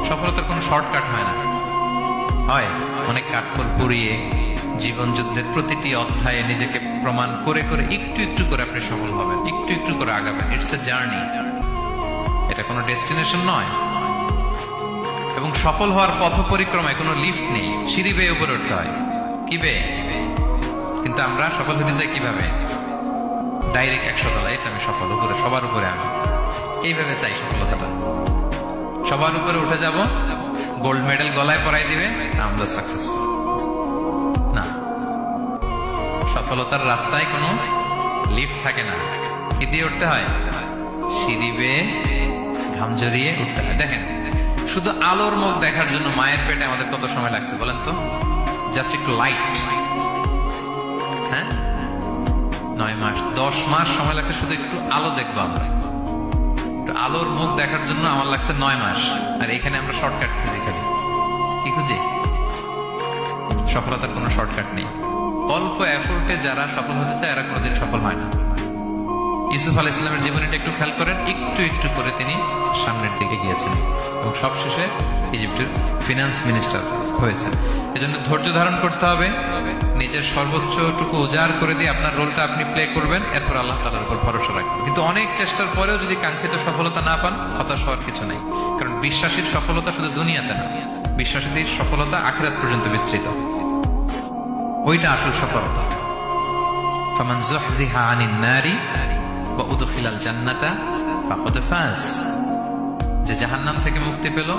সফলতার কোনো শর্টকাট হয় না, হয় অনেক কাঠখড় পুড়িয়ে জীবন যুদ্ধের প্রতিটি অধ্যায়ে নিজেকে প্রমাণ করে করে একটু একটু করে আপনি সফল হবেন, একটু একটু করে আগাবেন। ইটস এ জার্নি, এটা কোনো ডেস্টিনেশন নয়। এবং সফল হওয়ার পথ পরিক্রমায় কোনো লিফট নেই, সিঁড়ি বেয়ে উপরে উঠতে হয়। কি বেয়ে? কিন্তু আমরা সফল হতে চাই কিভাবে? ডাইরেক্ট 100 তলা, এই তো আমি সফল, উপরে সবার উপরে আমি, এইভাবে চাই সফলতাটা। সবার উপরে উঠে যাব, গোল্ড মেডেল গলায় পরাই দিবে, আমরা সাকসেসফুল না। সফলতার রাস্তায় কোনো লিফট থাকে না। কি দিয়ে উঠতে হয়? সিঁড়ি বেয়ে ঘাম জড়িয়ে উঠতে হয়। দেখেন, শুধু আলোর মুখ দেখার জন্য মায়ের পেটে আমাদের কত সময় লাগছে বলেন তো? জাস্ট একটু লাইট, হ্যাঁ, 9 মাস 10 মাস সময় লাগছে শুধু একটু আলো দেখবো আমরা। একটু আলোর মুখ দেখার জন্য আমার লাগছে 9 মাস। আর এখানে আমরা শর্টকাট খুঁজি, খালি কি খুঁজি? সফলতার কোনো শর্টকাট নেই। অল্প এফোর্টে যারা সফল হতে চায় এরা কোনোদিন সফল হয় না। ইউসুফ আলাইহিস সালামের জীবনীটা একটু খেয়াল করেন, একটু একটু করে তিনি সামনের দিকে গিয়েছেন এবং সবশেষে ইজিপ্টের ফিনান্স মিনিস্টার হয়েছেন। এজন্য ধৈর্য ধারণ করতে হবে, নিজের সর্বোচ্চটুকু উজাড় করে দিয়ে আপনার রোলটা আপনি প্লে করবেন, এরপর আল্লাহ তাআলার উপর ভরসা রাখবেন। কিন্তু অনেক চেষ্টার পরেও যদি কাঙ্ক্ষিত সফলতা না পান, হতাশ হওয়ার কিছু নাই। কারণ বিশ্বাসীর সফলতা শুধু দুনিয়াতে না, বিশ্বাসীদের সফলতা আখিরাত পর্যন্ত বিস্তৃত। ওইটা আসল সফলতা। ফামান যুহজিহা আনিন নারি ওয়া উদখিলাল জান্নাতা ফাকাদ ফাজ। যে জাহান্নাম থেকে মুক্তি পেল